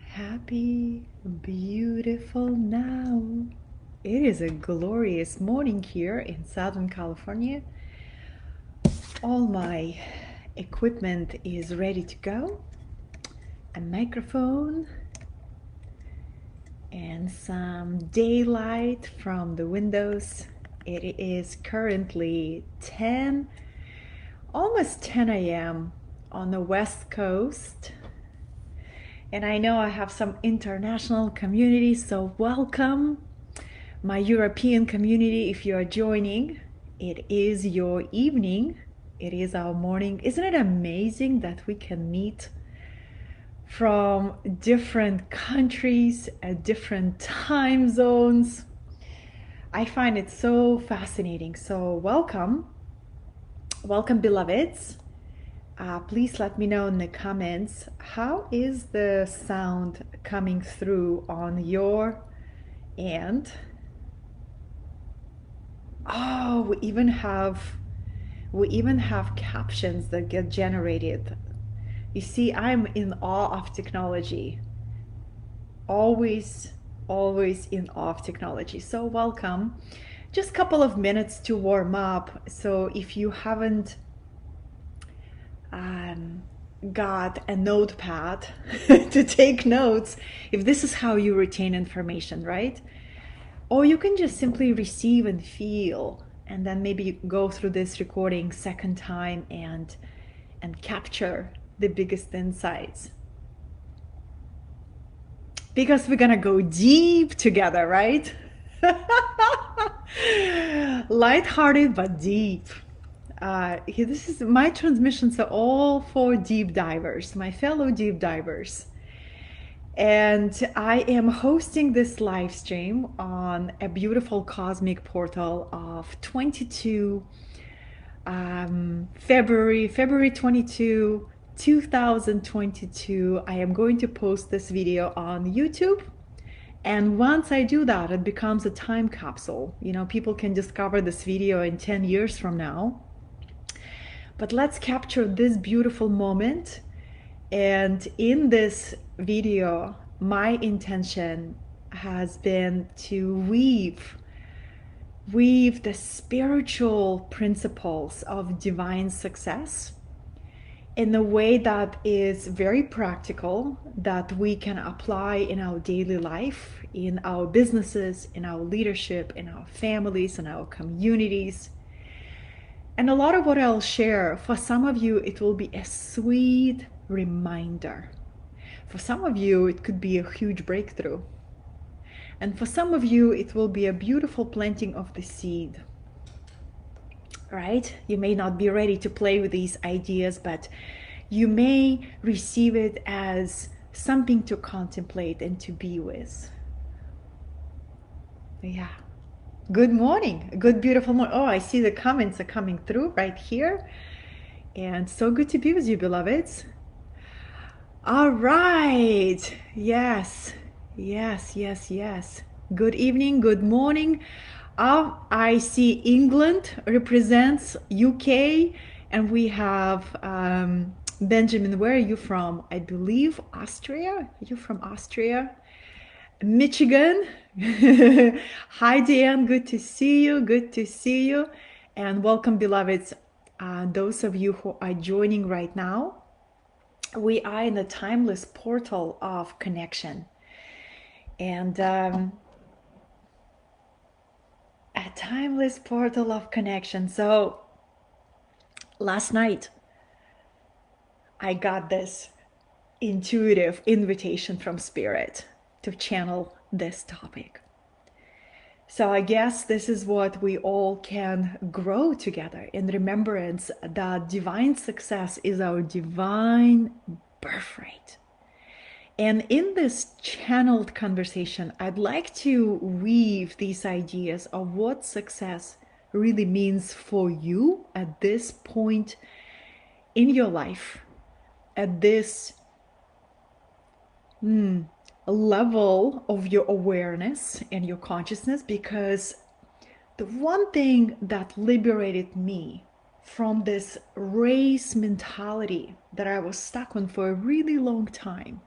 Happy, beautiful now. It is a glorious morning here in Southern California. All my equipment is ready to go. A microphone and some daylight from the windows. It is currently 10, almost 10 a.m. on the West Coast. And I know I have some international community, so welcome. My European community, if you are joining, it is your evening. It is our morning. Isn't it amazing that we can meet from different countries at different time zones? I find it so fascinating. So welcome. Welcome, beloveds. Please let me know in the comments, how is the sound coming through on your end? Oh, we even have captions that get generated. You see, I'm in awe of technology. Always in awe of technology. So welcome. Just a couple of minutes to warm up. So if you haven't got a notepad to take notes, if this is how you retain information, right? Or you can just simply receive and feel, and then maybe go through this recording second time and capture the biggest insights. Because we're gonna go deep together, right? Lighthearted but deep. This is my transmissions are all for deep divers, my fellow deep divers. And I am hosting this live stream on a beautiful cosmic portal of 22 February 22, 2022. I am going to post this video on YouTube. And once I do that, it becomes a time capsule. You know, people can discover this video in 10 years from now. But let's capture this beautiful moment. And in this video, my intention has been to weave the spiritual principles of divine success in a way that is very practical, that we can apply in our daily life, in our businesses, in our leadership, in our families, in our communities. And a lot of what I'll share, for some of you, it will be a sweet reminder. For some of you, it could be a huge breakthrough. And for some of you, it will be a beautiful planting of the seed. Right? You may not be ready to play with these ideas, but you may receive it as something to contemplate and to be with. Yeah. Good morning. Good, beautiful morning. Oh, I see the comments are coming through right here. And so good to be with you, beloveds. All right. Yes. Good evening, good morning. I see England represents UK, and we have Benjamin. Where are you from? I believe Austria. Are you from Austria? Michigan. Hi, Dan. Good to see you. And welcome, beloveds. Those of you who are joining right now, we are in the timeless portal of connection. And a timeless portal of connection. So last night, I got this intuitive invitation from Spirit to channel this topic. So I guess this is what we all can grow together in remembrance that divine success is our divine birthright. And in this channeled conversation, I'd like to weave these ideas of what success really means for you at this point in your life, at this level of your awareness and your consciousness, because the one thing that liberated me from this race mentality that I was stuck on for a really long time.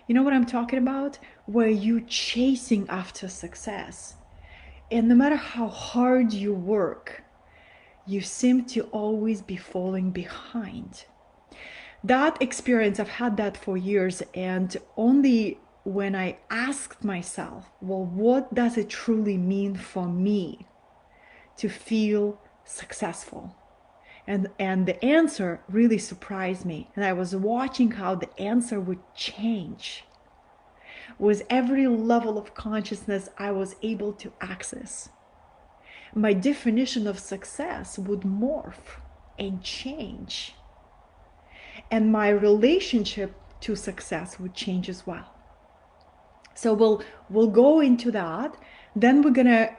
You know what I'm talking about? Where you chasing after success. And no matter how hard you work, you seem to always be falling behind. That experience, I've had that for years, and only when I asked myself, well, what does it truly mean for me to feel successful? And the answer really surprised me. And I was watching how the answer would change with every level of consciousness I was able to access. My definition of success would morph and change. And my relationship to success would change as well. So we'll go into that. Then we're gonna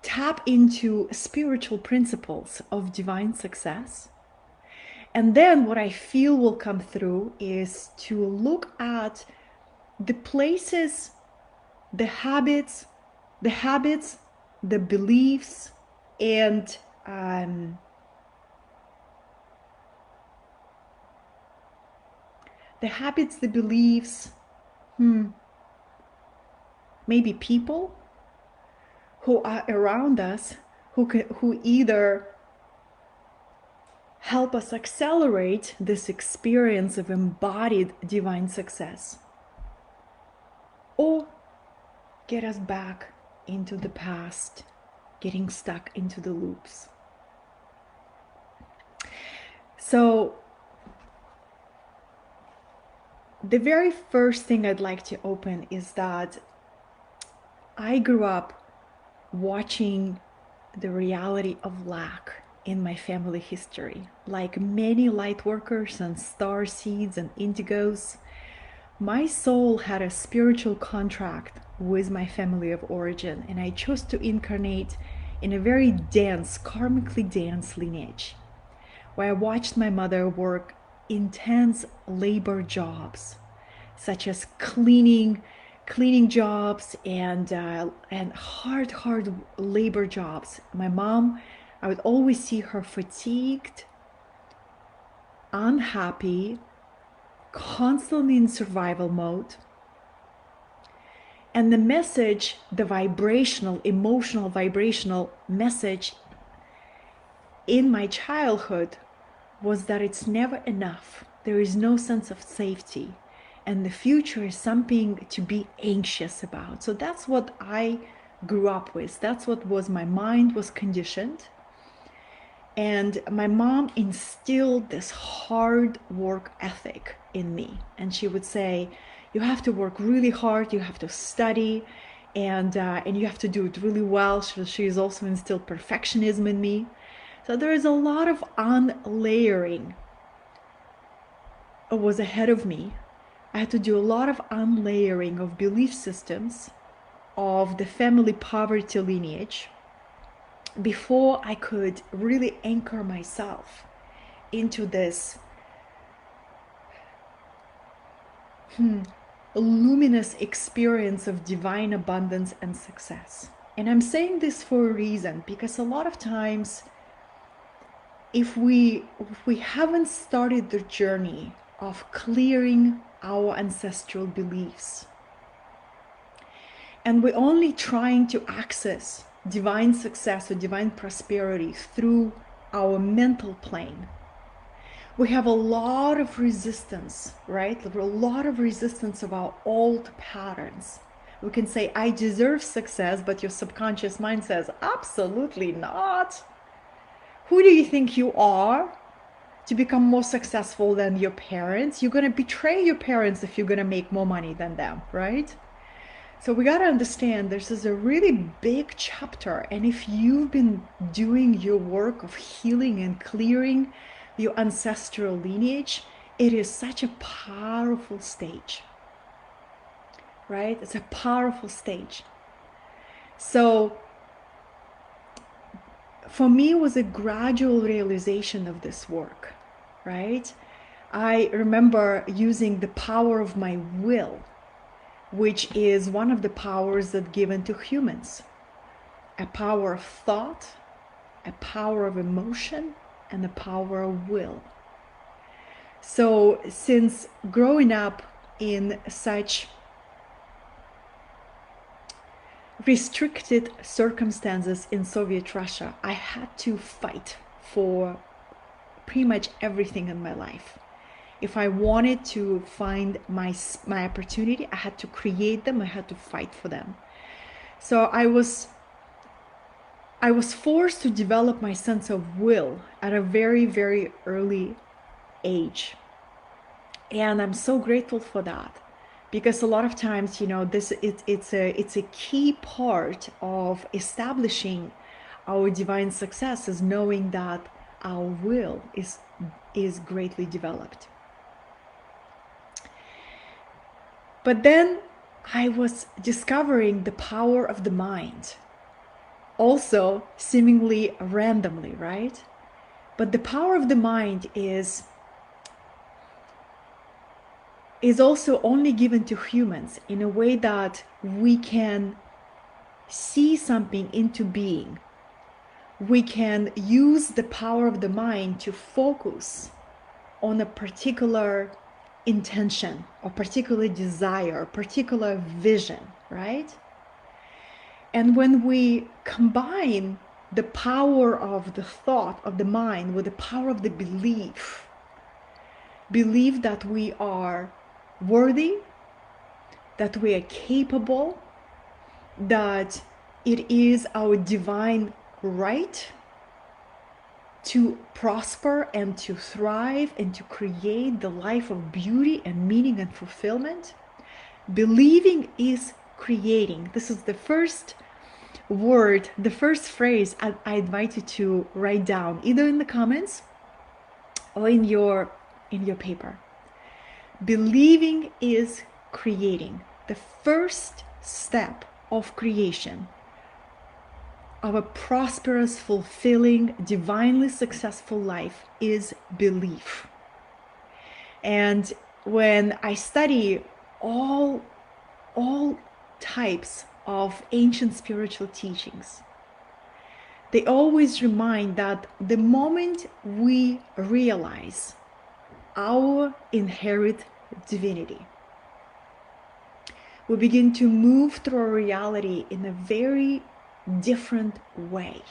tap into spiritual principles of divine success. And then what I feel will come through is to look at the places, the habits, the beliefs, and the habits, the beliefs, maybe people who are around us, who either help us accelerate this experience of embodied divine success, or get us back into the past, getting stuck into the loops. So the very first thing I'd like to open is that I grew up watching the reality of lack in my family history. Like many light workers and star seeds and indigos, my soul had a spiritual contract with my family of origin, and I chose to incarnate in a very dense, karmically dense lineage, where I watched my mother work intense labor jobs, such as cleaning jobs and hard labor jobs. My mom, I would always see her fatigued, unhappy, constantly in survival mode. And the message, the emotional vibrational message in my childhood was that it's never enough. There is no sense of safety, and the future is something to be anxious about. So that's what I grew up with. That's what was my mind was conditioned. And my mom instilled this hard work ethic in me. And she would say, you have to work really hard, you have to study, and you have to do it really well. She's also instilled perfectionism in me. So there is a lot of unlayering was ahead of me. I had to do a lot of unlayering of belief systems, of the family poverty lineage, before I could really anchor myself into this luminous experience of divine abundance and success. And I'm saying this for a reason, because a lot of times, if we haven't started the journey of clearing our ancestral beliefs, and we're only trying to access divine success or divine prosperity through our mental plane, we have a lot of resistance, right? A lot of resistance of our old patterns. We can say, I deserve success, but your subconscious mind says, absolutely not. Who do you think you are to become more successful than your parents? You're going to betray your parents if you're going to make more money than them, right? So we got to understand this is a really big chapter. And if you've been doing your work of healing and clearing your ancestral lineage, it is such a powerful stage, right? It's a powerful stage. So for me, it was a gradual realization of this work, right? I remember using the power of my will, which is one of the powers that given to humans. a power of thought, a power of emotion, and a power of will. So since growing up in such restricted circumstances in Soviet Russia, I had to fight for pretty much everything in my life. If I wanted to find my opportunity, I had to create them, I had to fight for them. So I was forced to develop my sense of will at a very, very early age. And I'm so grateful for that, because a lot of times, it's a key part of establishing our divine success, is knowing that our will is greatly developed. But then I was discovering the power of the mind, also seemingly randomly, right? But the power of the mind is also only given to humans in a way that we can see something into being. We can use the power of the mind to focus on a particular intention, or particular desire, or particular vision, right? And when we combine the power of the thought of the mind with the power of the belief that we are worthy, that we are capable, that it is our divine right to prosper and to thrive and to create the life of beauty and meaning and fulfillment. Believing is creating. This is the first word, the first phrase I invite you to write down, either in the comments or in your paper. Believing is creating. The first step of creation of a prosperous, fulfilling, divinely successful life is belief. And when I study all types of ancient spiritual teachings, they always remind that the moment we realize our inherent divinity, we begin to move through our reality in a very different way.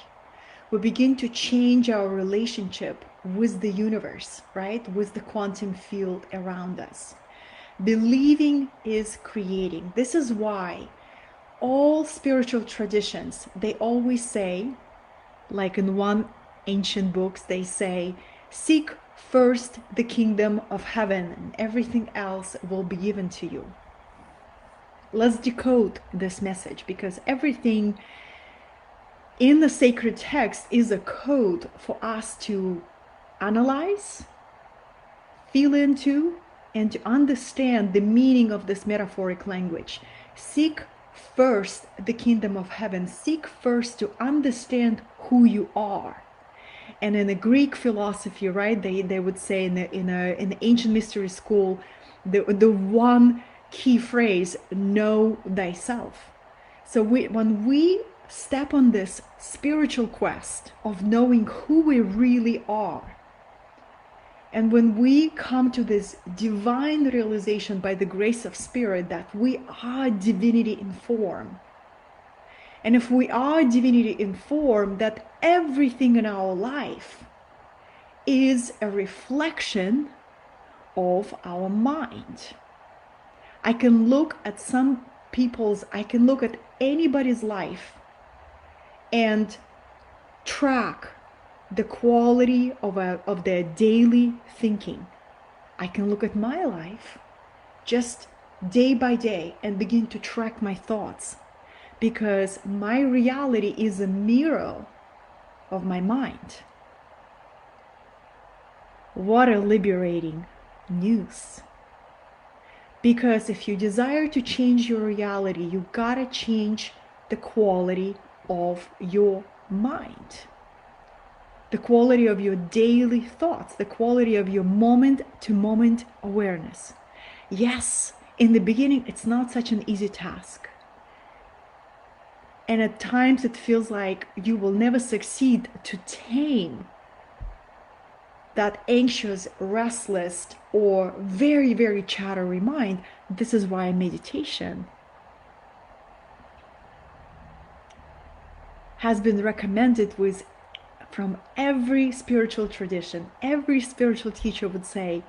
We begin to change our relationship with the universe, right? With the quantum field around us. Believing is creating. This is why all spiritual traditions, they always say, like in one ancient books, they say, seek first the kingdom of heaven and everything else will be given to you. Let's decode this message, because everything in the sacred text is a code for us to analyze, feel into, and to understand the meaning of this metaphoric language. Seek first the kingdom of heaven. Seek first to understand who you are. And in the Greek philosophy, right, they would say in the ancient mystery school, the one key phrase, know thyself. So when we step on this spiritual quest of knowing who we really are, and when we come to this divine realization by the grace of spirit that we are divinity in form, and if we are divinity in form, that everything in our life is a reflection of our mind. I can look at I can look at anybody's life and track the quality of their daily thinking. I can look at my life just day by day and begin to track my thoughts, because my reality is a mirror of my mind. What a liberating news. Because if you desire to change your reality, you gotta change the quality of your mind, the quality of your daily thoughts, the quality of your moment-to-moment awareness. Yes, in the beginning, it's not such an easy task. And at times it feels like you will never succeed to tame that anxious, restless, or very, very chattery mind. This is why meditation has been recommended from every spiritual tradition. Every spiritual teacher would say,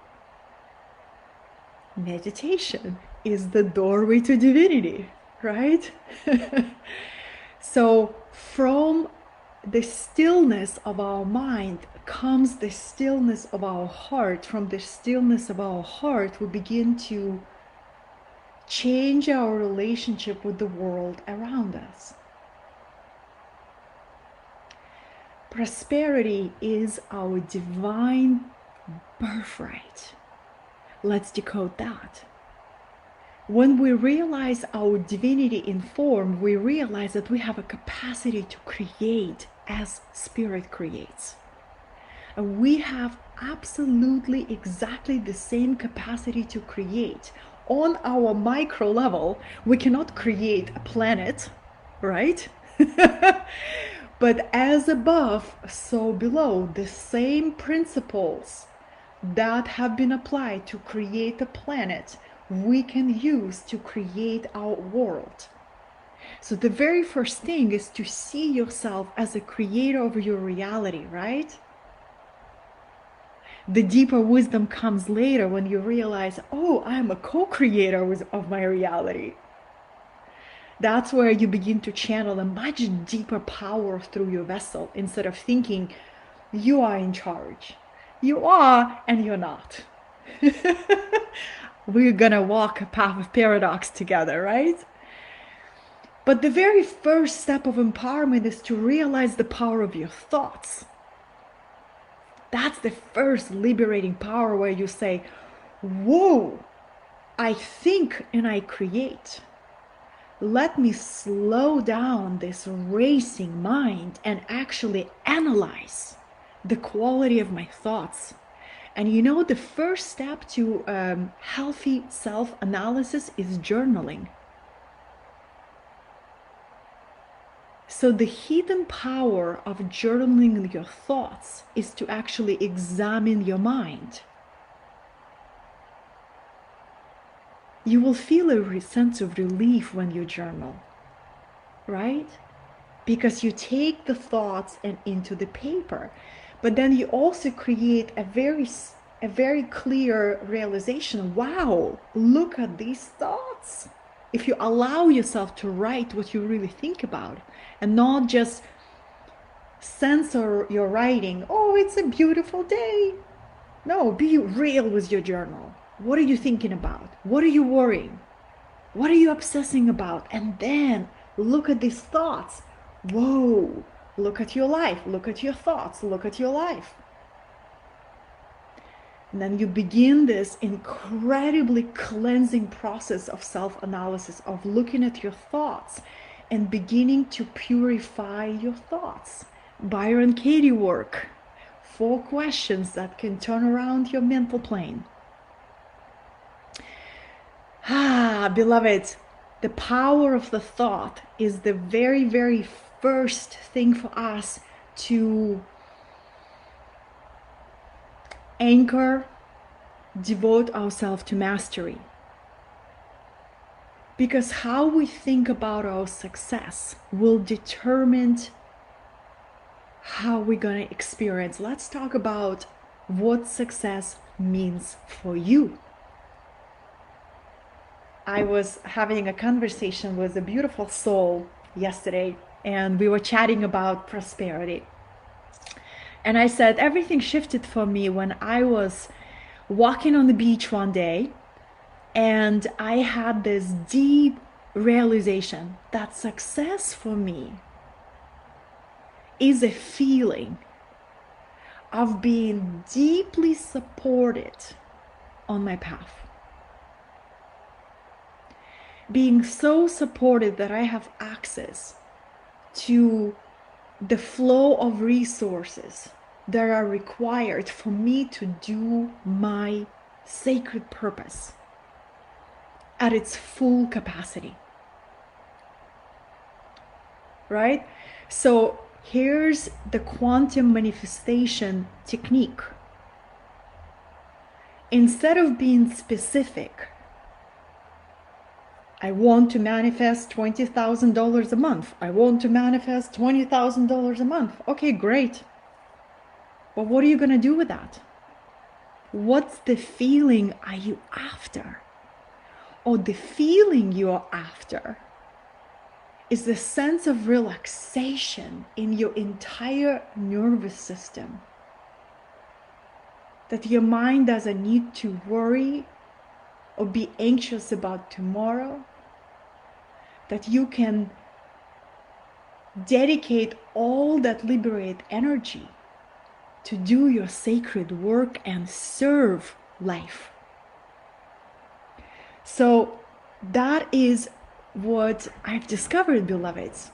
meditation is the doorway to divinity, right? So from the stillness of our mind comes the stillness of our heart. From the stillness of our heart, we begin to change our relationship with the world around us. Prosperity is our divine birthright. Let's decode that. When we realize our divinity in form, we realize that we have a capacity to create as Spirit creates. And we have absolutely exactly the same capacity to create. On our micro level, we cannot create a planet, right? But as above, so below, the same principles that have been applied to create a planet, we can use to create our world. So the very first thing is to see yourself as a creator of your reality, right? The deeper wisdom comes later when you realize, oh, I'm a co-creator of my reality. That's where you begin to channel a much deeper power through your vessel instead of thinking you are in charge. You are and you're not. We're gonna walk a path of paradox together, right? But the very first step of empowerment is to realize the power of your thoughts. That's the first liberating power, where you say, whoa, I think and I create. Let me slow down this racing mind and actually analyze the quality of my thoughts. And you know, the first step to healthy self-analysis is journaling. So the hidden power of journaling your thoughts is to actually examine your mind. You will feel a sense of relief when you journal, right? Because you take the thoughts and into the paper, but then you also create a very clear realization. Wow, look at these thoughts. If you allow yourself to write what you really think about and not just censor your writing, oh, it's a beautiful day. No, be real with your journal. What are you thinking about? What are you worrying? What are you obsessing about? And then look at these thoughts. Whoa, look at your life. Look at your thoughts. Look at your life. And then you begin this incredibly cleansing process of self-analysis, of looking at your thoughts and beginning to purify your thoughts. Byron Katie work. 4 questions that can turn around your mental plane. Beloved, the power of the thought is the very, very first thing for us to anchor, devote ourselves to mastery. Because how we think about our success will determine how we're going to experience. Let's talk about what success means for you. I was having a conversation with a beautiful soul yesterday, and we were chatting about prosperity. And I said everything shifted for me when I was walking on the beach one day, and I had this deep realization that success for me is a feeling of being deeply supported on my path. Being so supported that I have access to the flow of resources that are required for me to do my sacred purpose at its full capacity. right? So here's the quantum manifestation technique. Instead of being specific, I want to manifest $20,000 a month. I want to manifest $20,000 a month. Okay, great. But what are you going to do with that? What's the feeling are you after? Or the feeling you're after is the sense of relaxation in your entire nervous system. That your mind doesn't need to worry or be anxious about tomorrow. That you can dedicate all that liberate energy to do your sacred work and serve life. So that is what I've discovered, beloveds.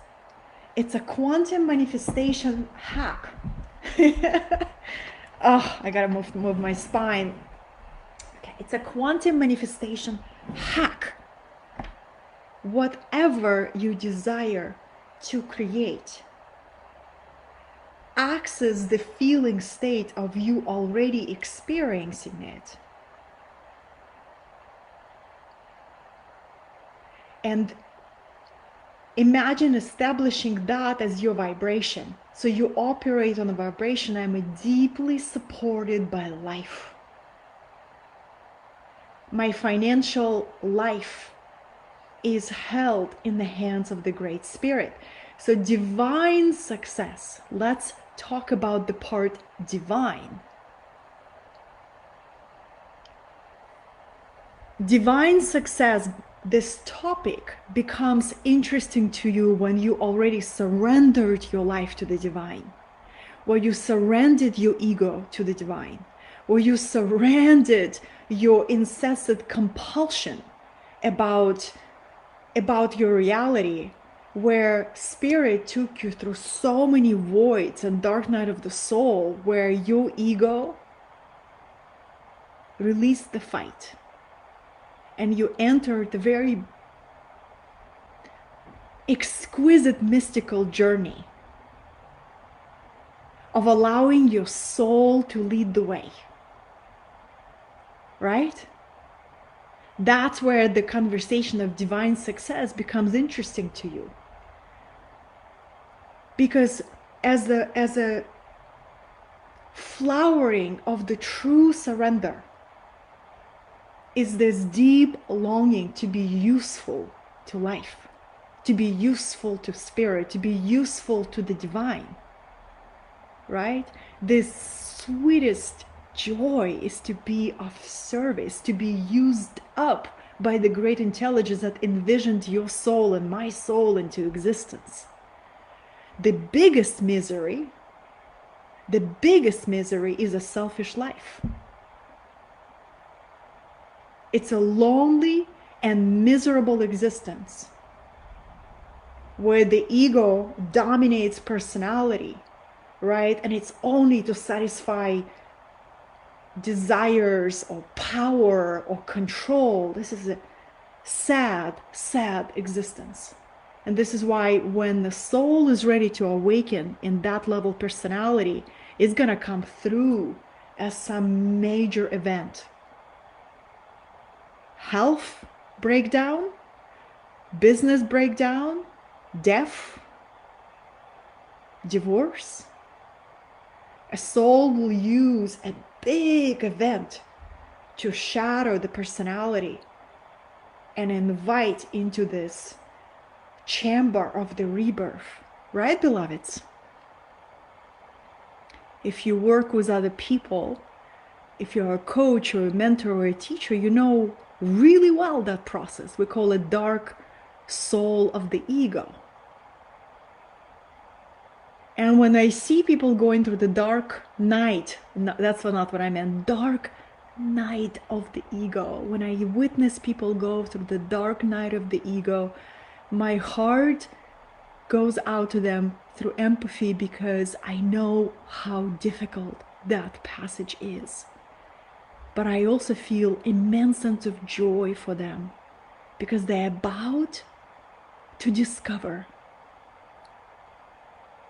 It's a quantum manifestation hack. Oh, I gotta move my spine. Okay, it's a quantum manifestation hack. Whatever you desire to create, access the feeling state of you already experiencing it. And imagine establishing that as your vibration. So you operate on a vibration, I'm deeply supported by life. My financial life is held in the hands of the Great Spirit. So divine success, let's talk about the part divine. Divine success, this topic becomes interesting to you when you already surrendered your life to the divine, where you surrendered your ego to the divine, where you surrendered your incessant compulsion about your reality, where spirit took you through so many voids and dark night of the soul, where your ego released the fight and you entered the very exquisite mystical journey of allowing your soul to lead the way, right? That's where the conversation of divine success becomes interesting to you. Because as a flowering of the true surrender is this deep longing to be useful to life, to be useful to spirit, to be useful to the divine, right? This sweetest joy is to be of service, to be used up by the great intelligence that envisioned your soul and my soul into existence. The biggest misery is a selfish life. It's a lonely and miserable existence where the ego dominates personality, right? And it's only to satisfy desires or power or control. This is a sad, sad existence. And this is why when the soul is ready to awaken in that level personality, it's gonna come through as some major event. Health breakdown, business breakdown, death, divorce. A soul will use a big event to shatter the personality and invite into this chamber of the rebirth, right, beloveds? If you work with other people, if you're a coach or a mentor or a teacher, you know really well that process. We call it dark soul of the ego. And when I see people going through the dark night, no, that's not what I meant, dark night of the ego, when I witness people go through the dark night of the ego, my heart goes out to them through empathy, because I know how difficult that passage is. But I also feel immense sense of joy for them, because they're about to discover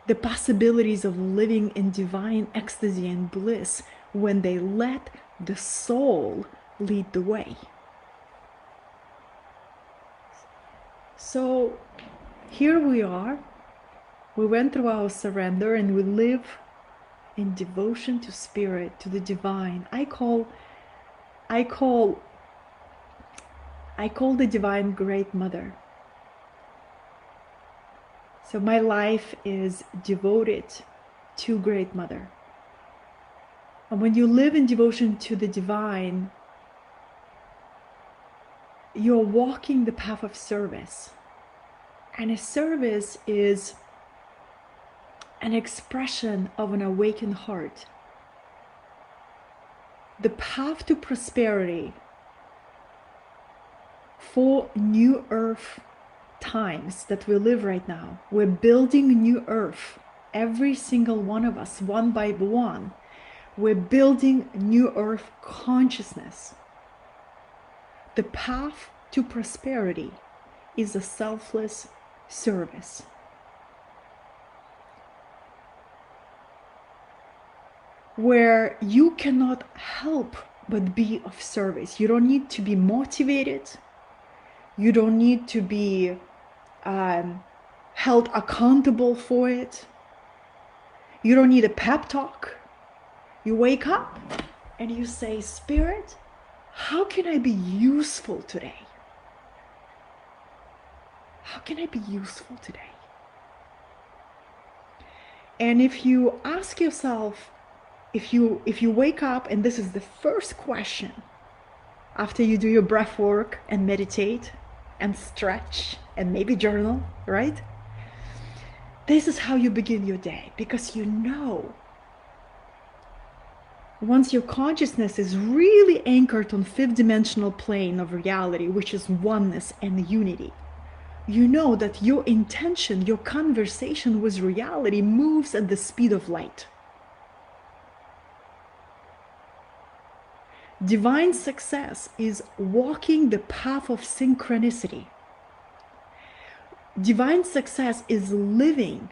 the possibilities of living in divine ecstasy and bliss when they let the soul lead the way. So here we are. We went through our surrender and we live in devotion to spirit, to the divine. I call the divine Great Mother. So my life is devoted to Great Mother. And when you live in devotion to the divine, you're walking the path of service. And a service is an expression of an awakened heart. The path to prosperity for new earth times that we live right now. We're building new earth, every single one of us, one by one. We're building new earth consciousness. The path to prosperity is a selfless service. Where you cannot help but be of service. You don't need to be motivated. You don't need to be held accountable for it. You don't need a pep talk. You wake up and you say, Spirit, how can I be useful today? How can I be useful today? And if you ask yourself, if you wake up and this is the first question after you do your breath work and meditate and stretch and maybe journal, right? This is how you begin your day, because you know once your consciousness is really anchored on fifth dimensional plane of reality, which is oneness and unity, you know that your intention, your conversation with reality moves at the speed of light. Divine success is walking the path of synchronicity. Divine success is living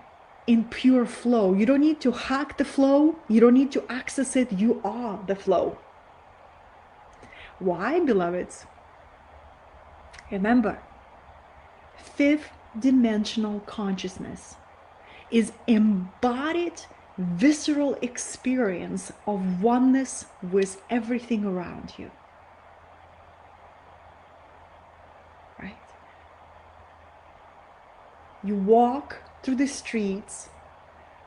in pure flow. You don't need to hack the flow. You don't need to access it. You are the flow. Why, beloveds? Remember, fifth dimensional consciousness is embodied visceral experience of oneness with everything around you. Right? You walk through the streets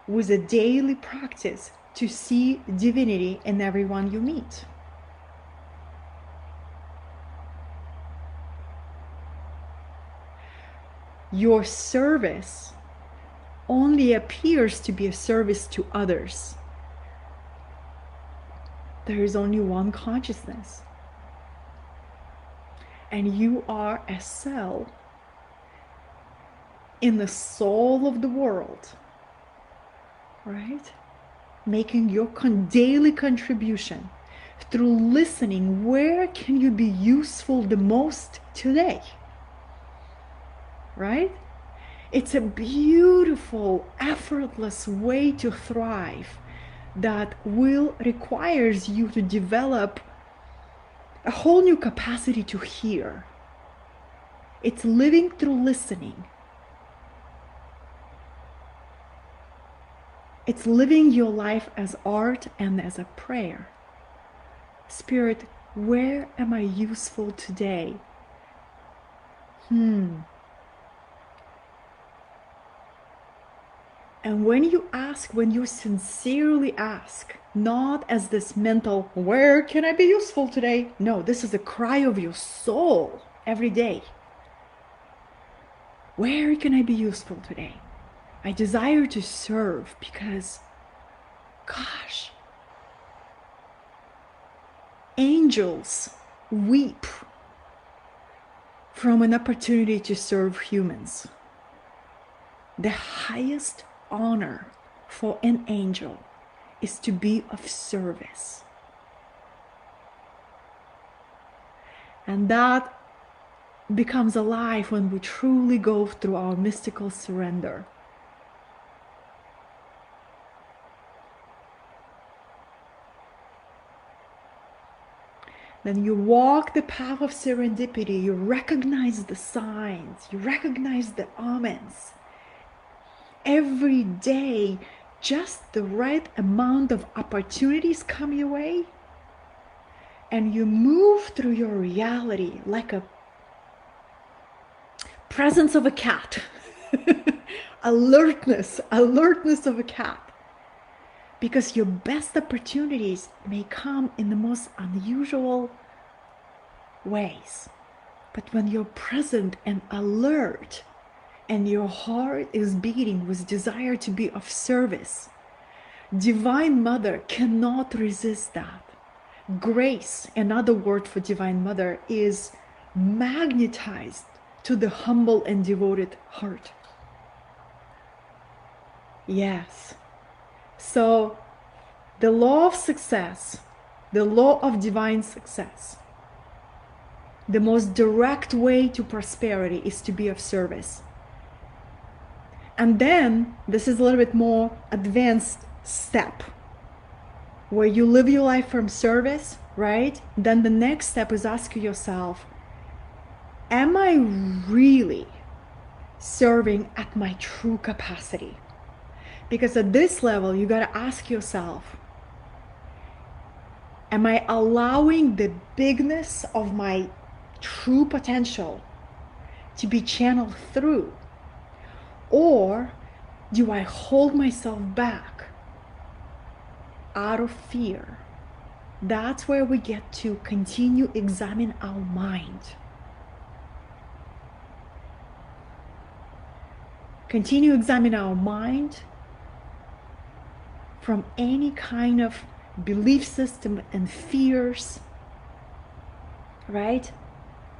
with a daily practice to see divinity in everyone you meet. Your service only appears to be a service to others. There is only one consciousness. And you are a cell in the soul of the world, right? Making your daily contribution through listening. Where can you be useful the most today? Right? It's a beautiful, effortless way to thrive that requires you to develop a whole new capacity to hear. It's living through listening. It's living your life as art and as a prayer. Spirit, where am I useful today? And when you ask, when you sincerely ask, not as this mental, where can I be useful today? No, this is a cry of your soul every day. Where can I be useful today? I desire to serve because, gosh, angels weep from an opportunity to serve humans. The highest honor for an angel is to be of service. And that becomes alive when we truly go through our mystical surrender. Then you walk the path of serendipity. You recognize the signs. You recognize the omens. Every day, just the right amount of opportunities come your way. And you move through your reality like a presence of a cat. alertness of a cat. Because your best opportunities may come in the most unusual ways. But when you're present and alert, and your heart is beating with desire to be of service, Divine Mother cannot resist that. Grace, another word for Divine Mother, is magnetized to the humble and devoted heart. Yes. So the law of success, the law of divine success, the most direct way to prosperity is to be of service. And then this is a little bit more advanced step where you live your life from service, right? Then the next step is ask yourself, am I really serving at my true capacity? Because at this level, you got to ask yourself, am I allowing the bigness of my true potential to be channeled through? Or do I hold myself back out of fear? That's where we get to continue examine our mind. Continue examine our mind from any kind of belief system and fears, right?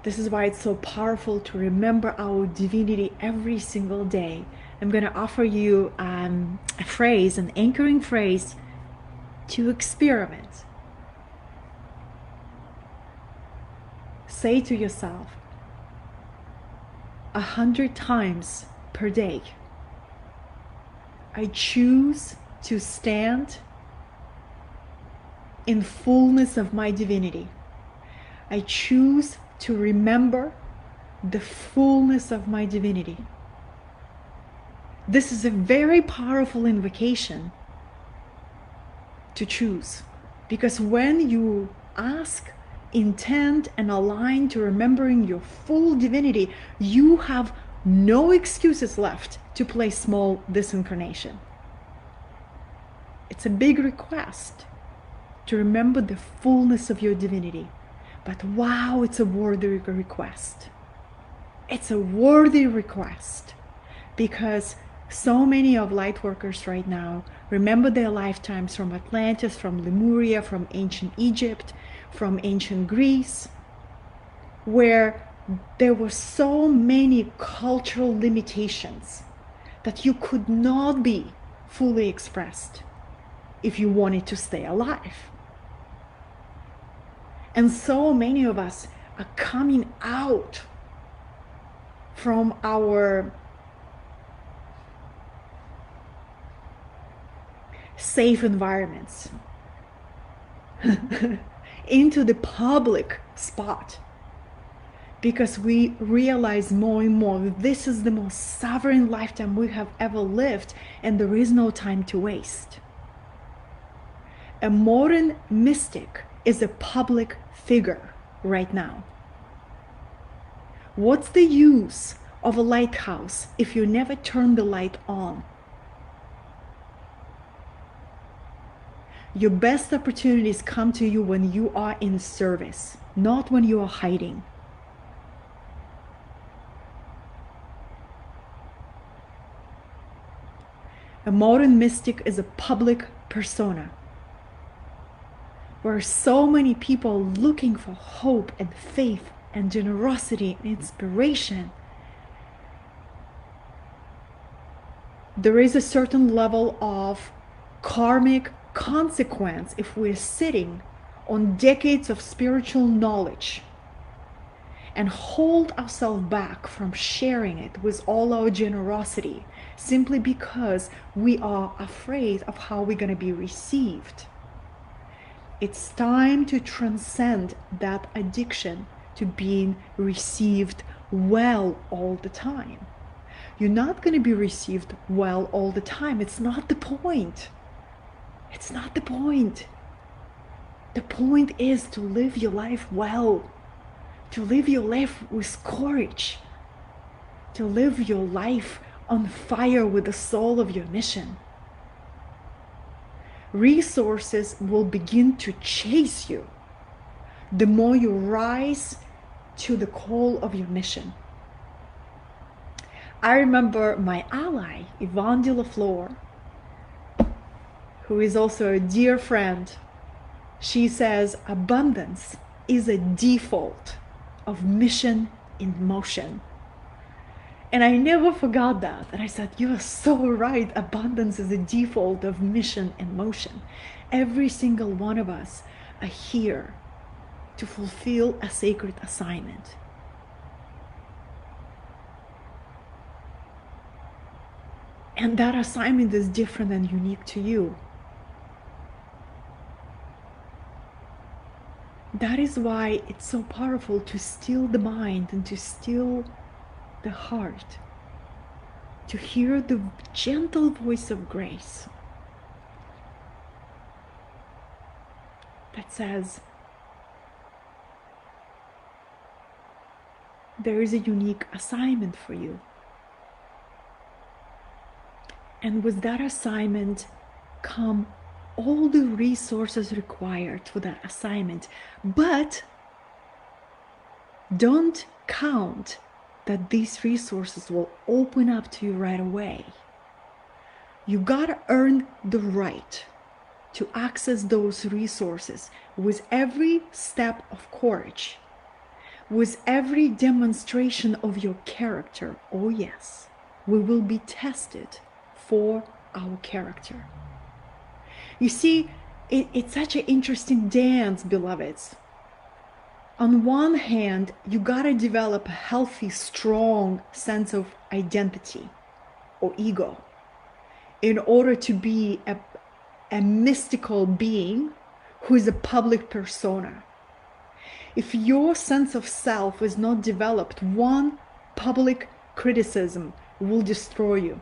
This is why it's so powerful to remember our divinity every single day. I'm going to offer you a phrase, an anchoring phrase to experiment. Say to yourself 100 times per day, I choose to stand in fullness of my divinity. I choose to remember the fullness of my divinity. This is a very powerful invocation to choose, because when you ask, intend, and align to remembering your full divinity, you have no excuses left to play small this incarnation. It's a big request to remember the fullness of your divinity. But wow, it's a worthy request. It's a worthy request because so many of light workers right now remember their lifetimes from Atlantis, from Lemuria, from ancient Egypt, from ancient Greece, where there were so many cultural limitations that you could not be fully expressed if you wanted to stay alive. And so many of us are coming out from our safe environments into the public spot, because we realize more and more that this is the most sovereign lifetime we have ever lived, and there is no time to waste. A modern mystic is a public figure right now. What's the use of a lighthouse if you never turn the light on? Your best opportunities come to you when you are in service, not when you are hiding. A modern mystic is a public persona, where so many people looking for hope and faith and generosity and inspiration. There is a certain level of karmic consequence if we're sitting on decades of spiritual knowledge and hold ourselves back from sharing it with all our generosity simply because we are afraid of how we're going to be received. It's time to transcend that addiction to being received well all the time. You're not going to be received well all the time. It's not the point. It's not the point. The point is to live your life well, to live your life with courage, to live your life on fire with the soul of your mission. Resources will begin to chase you the more you rise to the call of your mission. I remember my ally, Yvonne de la Flor, who is also a dear friend. She says abundance is a default of mission in motion. And I never forgot that. And I said, you are so right. Abundance is a default of mission in motion. Every single one of us are here to fulfill a sacred assignment. And that assignment is different and unique to you. That is why it's so powerful to still the mind and to still the heart, to hear the gentle voice of grace that says, there is a unique assignment for you. And with that assignment come all the resources required for that assignment. But don't count that these resources will open up to you right away. You gotta earn the right to access those resources with every step of courage, with every demonstration of your character. Oh yes, we will be tested for our character. You see, it's such an interesting dance, beloveds. On one hand, you gotta develop a healthy, strong sense of identity or ego in order to be a mystical being who is a public persona. If your sense of self is not developed, one public criticism will destroy you.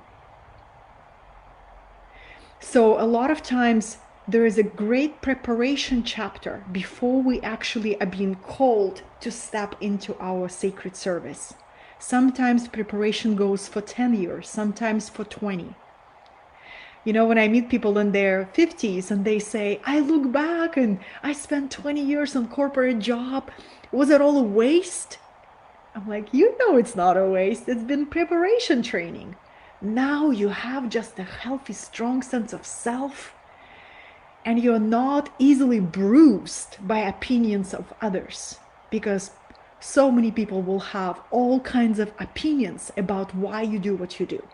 So a lot of times there is a great preparation chapter before we actually are being called to step into our sacred service. Sometimes preparation goes for 10 years, sometimes for 20. You know, when I meet people in their 50s and they say, I look back and I spent 20 years on corporate job. Was it all a waste? I'm like, you know it's not a waste. It's been preparation training. Now you have just a healthy, strong sense of self, and you're not easily bruised by opinions of others, because so many people will have all kinds of opinions about why you do what you do.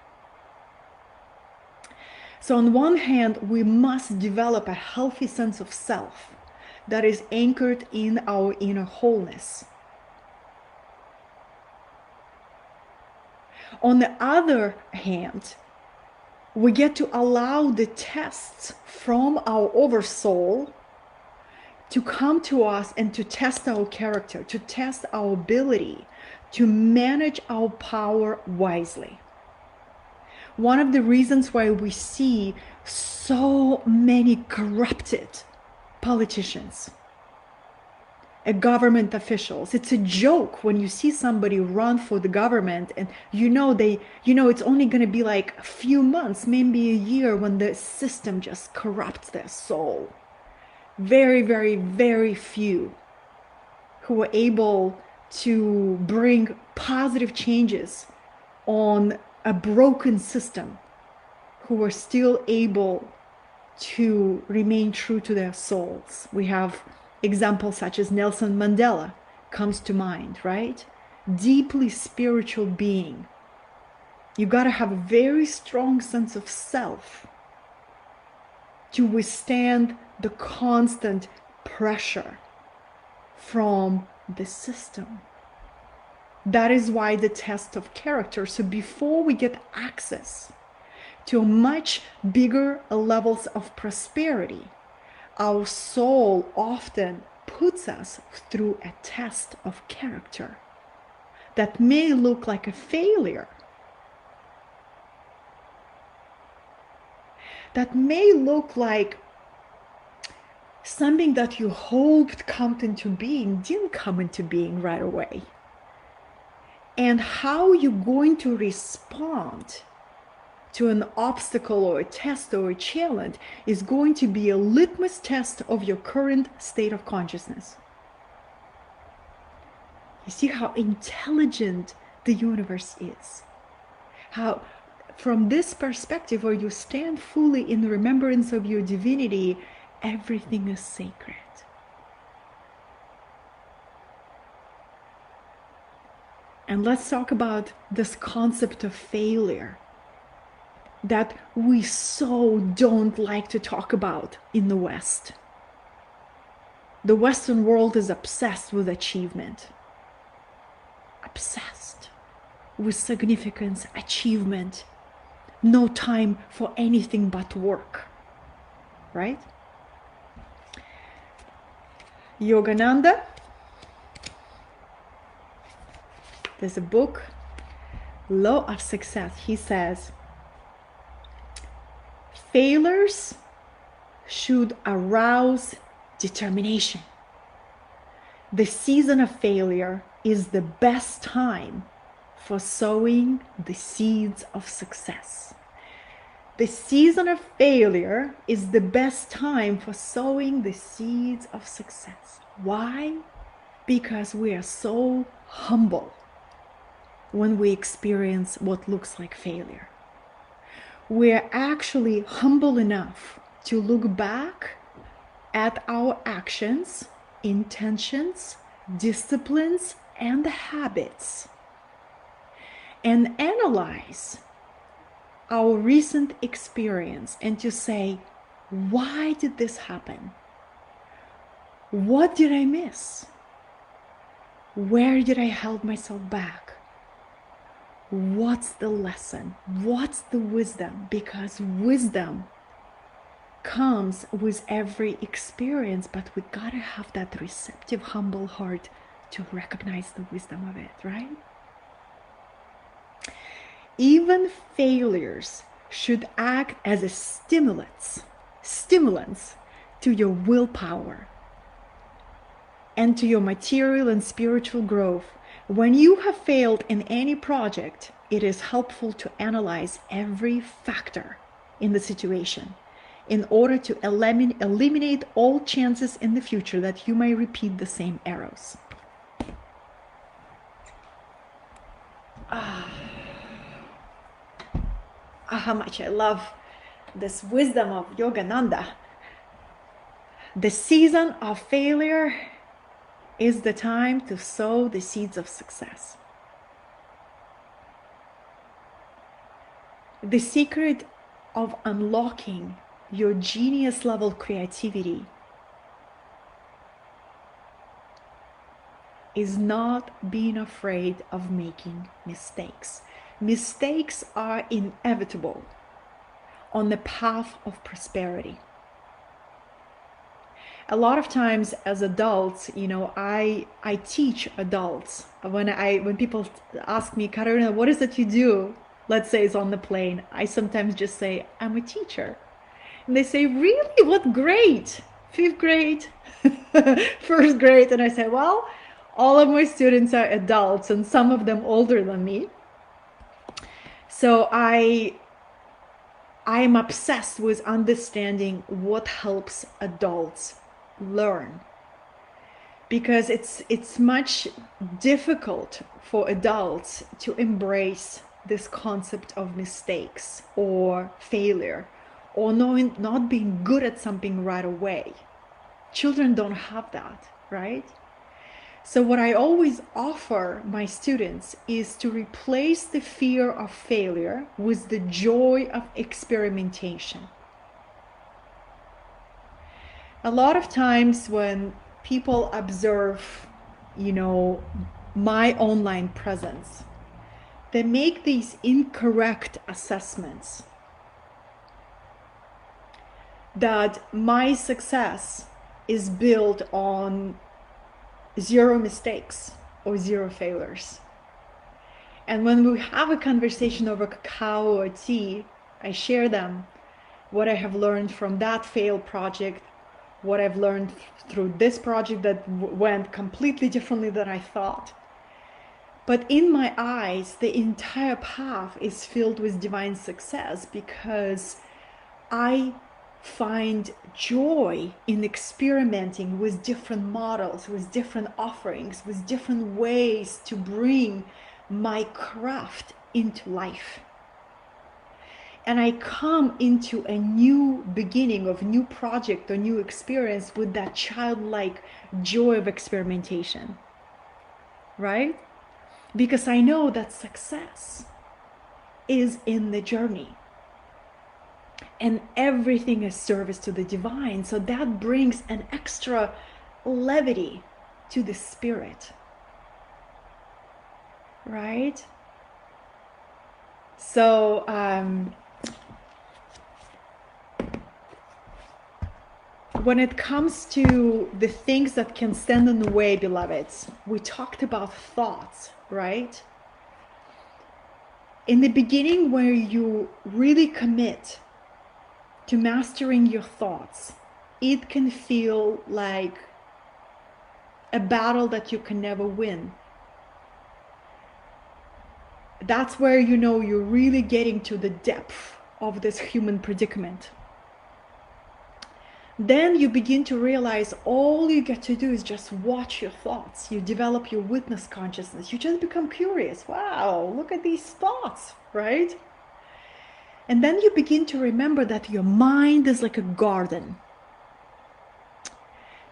So on one hand, we must develop a healthy sense of self that is anchored in our inner wholeness. On the other hand, we get to allow the tests from our oversoul to come to us and to test our character, to test our ability to manage our power wisely. One of the reasons why we see so many corrupted politicians, government officials. It's a joke when you see somebody run for the government and it's only going to be like a few months, maybe a year, when the system just corrupts their soul. Very, very, very few who are able to bring positive changes on a broken system, who are still able to remain true to their souls. We have examples such as Nelson Mandela comes to mind, right? Deeply spiritual being. You got to have a very strong sense of self to withstand the constant pressure from the system. That is why the test of character. So before we get access to much bigger levels of prosperity, our soul often puts us through a test of character that may look like a failure, that may look like something that you hoped come into being didn't come into being right away. And how you're going to respond to an obstacle or a test or a challenge is going to be a litmus test of your current state of consciousness. You see how intelligent the universe is. How, from this perspective, where you stand fully in remembrance of your divinity, everything is sacred. And let's talk about this concept of failure that we so don't like to talk about in the West. The Western world is obsessed with achievement, obsessed with significance, achievement, no time for anything but work, right? Yogananda, there's a book, Law of Success. He says, failures should arouse determination. The season of failure is the best time for sowing the seeds of success. The season of failure is the best time for sowing the seeds of success. Why? Because we are so humble when we experience what looks like failure. We're actually humble enough to look back at our actions, intentions, disciplines, and habits and analyze our recent experience and to say, why did this happen? What did I miss? Where did I hold myself back? What's the lesson? What's the wisdom? Because wisdom comes with every experience, but we gotta have that receptive, humble heart to recognize the wisdom of it, right? Even failures should act as a stimulants to your willpower and to your material and spiritual growth. When you have failed in any project, it is helpful to analyze every factor in the situation in order to eliminate all chances in the future that you may repeat the same errors. How much I love this wisdom of Yogananda. The season of failure is the time to sow the seeds of success. The secret of unlocking your genius level creativity is not being afraid of making mistakes. Mistakes are inevitable on the path of prosperity. A lot of times as adults, I teach adults. When people ask me, Katerina, what is it you do? Let's say it's on the plane. I sometimes just say, I'm a teacher. And they say, really? What grade? 5th grade? 1st grade? And I say, well, all of my students are adults and some of them older than me. So I am obsessed with understanding what helps adults learn, because it's much difficult for adults to embrace this concept of mistakes or failure or not being good at something right away. Children don't have that, right? So what I always offer my students is to replace the fear of failure with the joy of experimentation. A lot of times when people observe, my online presence, they make these incorrect assessments. that my success is built on 0 mistakes or 0 failures. And when we have a conversation over cacao or tea, I share them, what I have learned from that failed project, what I've learned through this project that went completely differently than I thought. But in my eyes, the entire path is filled with divine success, because I find joy in experimenting with different models, with different offerings, with different ways to bring my craft into life. And I come into a new beginning of new project or new experience with that childlike joy of experimentation, right? Because I know that success is in the journey. And everything is service to the divine. So that brings an extra levity to the spirit. Right? So, when it comes to the things that can stand in the way, beloveds, we talked about thoughts, right? In the beginning, where you really commit to mastering your thoughts, it can feel like a battle that you can never win. That's where you know you're really getting to the depth of this human predicament. Then you begin to realize all you get to do is just watch your thoughts. You develop your witness consciousness. You just become curious. Wow, look at these thoughts, right? And then you begin to remember that your mind is like a garden,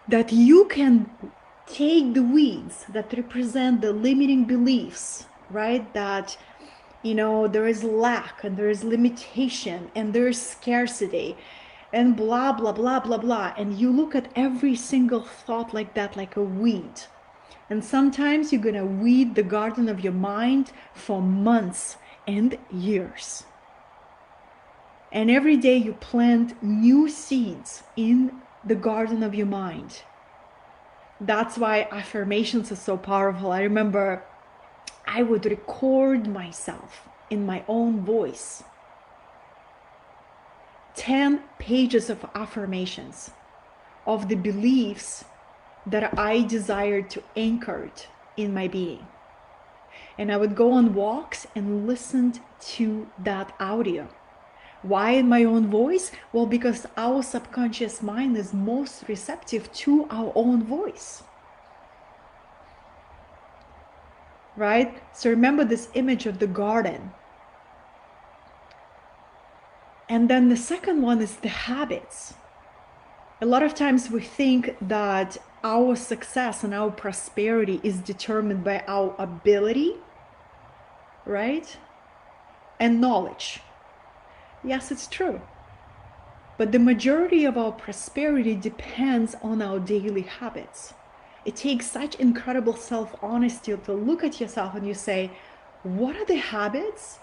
that you can take the weeds that represent the limiting beliefs, right? That, you know, there is lack and there is limitation and there is scarcity and blah, blah, blah, blah, blah. And you look at every single thought like that, like a weed. And sometimes you're going to weed the garden of your mind for months and years. And every day you plant new seeds in the garden of your mind. That's why affirmations are so powerful. I remember I would record myself in my own voice. 10 pages of affirmations of the beliefs that I desired to anchor in my being. And I would go on walks and listen to that audio. Why in my own voice? Well, because our subconscious mind is most receptive to our own voice. Right? So remember this image of the garden. And then the second one is the habits. A lot of times we think that our success and our prosperity is determined by our ability, right? And knowledge. Yes, it's true. But the majority of our prosperity depends on our daily habits. It takes such incredible self-honesty to look at yourself and you say, what are the habits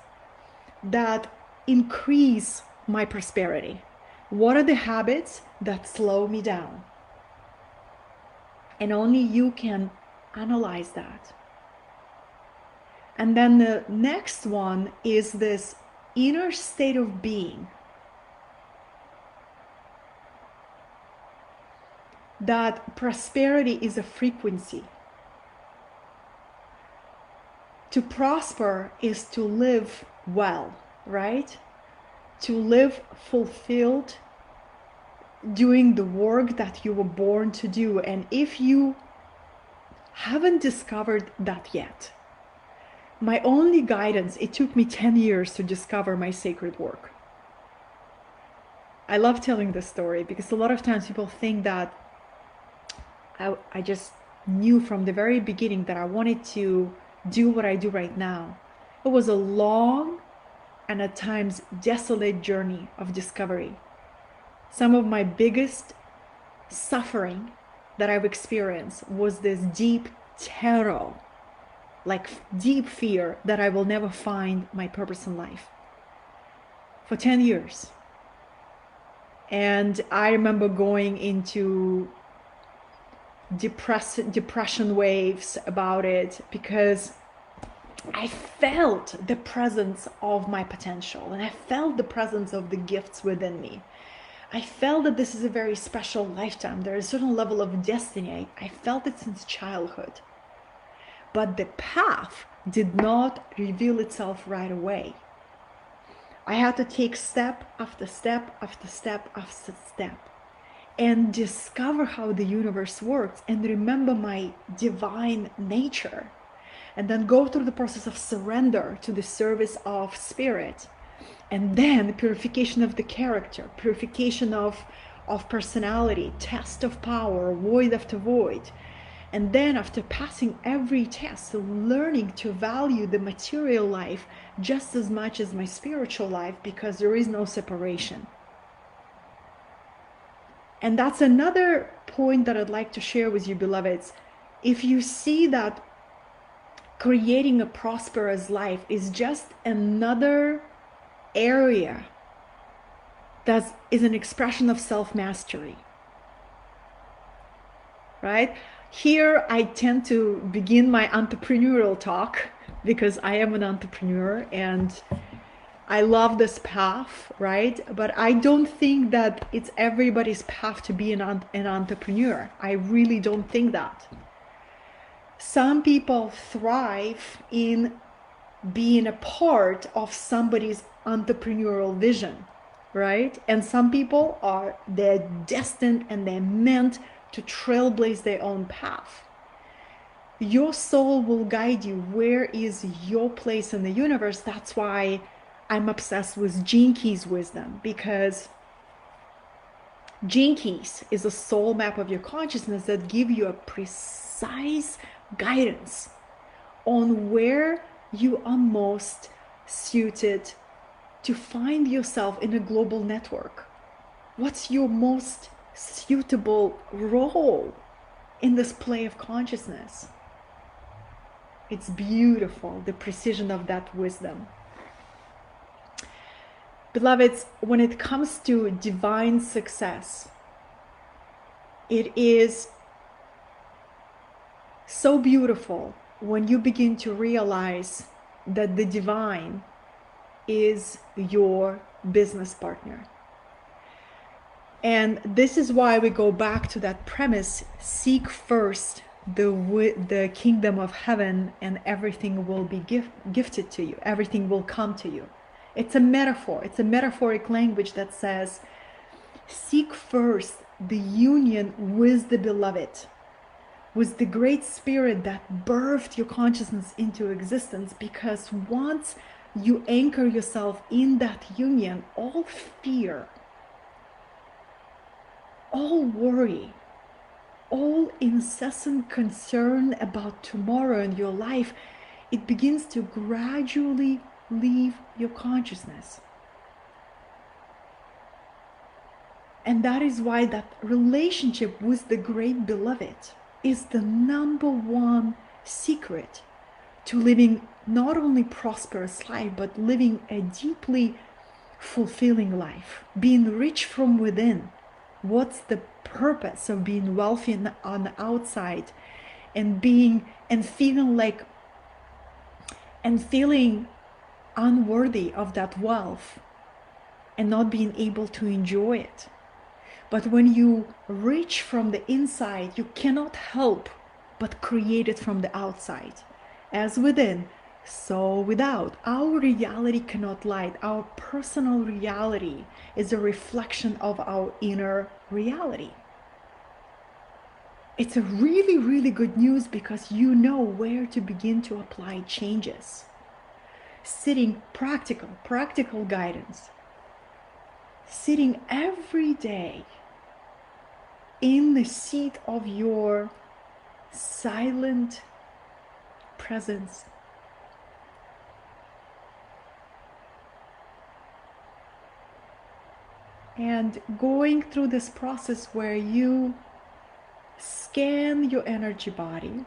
that increase my prosperity? What are the habits that slow me down? And only you can analyze that. And then the next one is this inner state of being, that prosperity is a frequency. To prosper is to live well, right? To live fulfilled, doing the work that you were born to do. And if you haven't discovered that yet, my only guidance, it took me 10 years to discover my sacred work. I love telling this story because a lot of times people think that I just knew from the very beginning that I wanted to do what I do right now. It was a long and at times desolate journey of discovery. Some of my biggest suffering that I've experienced was this deep terror, like deep fear that I will never find my purpose in life for 10 years. And I remember going into depression waves about it because I felt the presence of my potential, and I felt the presence of the gifts within me. I felt that this is a very special lifetime. There is a certain level of destiny. I felt it since childhood. But the path did not reveal itself right away. I had to take step after step after step after step and discover how the universe works and remember my divine nature. And then go through the process of surrender to the service of spirit. And then purification of the character, purification of personality, test of power, void after void. And then after passing every test, learning to value the material life just as much as my spiritual life, because there is no separation. And that's another point that I'd like to share with you, beloveds. If you see that creating a prosperous life is just another area that is an expression of self-mastery, right? Here I tend to begin my entrepreneurial talk because I am an entrepreneur and I love this path, right? But I don't think that it's everybody's path to be an entrepreneur. I really don't think that. Some people thrive in being a part of somebody's entrepreneurial vision, right? And some people they're destined and they're meant to trailblaze their own path. Your soul will guide you. Where is your place in the universe? That's why I'm obsessed with Gene Keys wisdom, because Gene Keys is a soul map of your consciousness that give you a precise guidance on where you are most suited to find yourself in a global network. What's your most suitable role in this play of consciousness? It's beautiful, the precision of that wisdom. Beloveds, when it comes to divine success, it is so beautiful when you begin to realize that the divine is your business partner. And this is why we go back to that premise: seek first the kingdom of heaven and everything will be gifted to you. Everything will come to you. It's a metaphor. It's a metaphoric language that says, seek first the union with the beloved, with the great spirit that birthed your consciousness into existence, because once you anchor yourself in that union, all fear, all worry, all incessant concern about tomorrow and your life, it begins to gradually leave your consciousness. And that is why that relationship with the great beloved is the number one secret to living not only prosperous life, but living a deeply fulfilling life, being rich from within. What's the purpose of being wealthy on the outside and feeling unworthy of that wealth and not being able to enjoy it? But when you reach from the inside, you cannot help but create it from the outside. As within, so without. Our reality cannot lie. Our personal reality is a reflection of our inner reality. It's a really, really good news because you know where to begin to apply changes. Sitting practical guidance. Sitting every day in the seat of your silent presence. And going through this process where you scan your energy body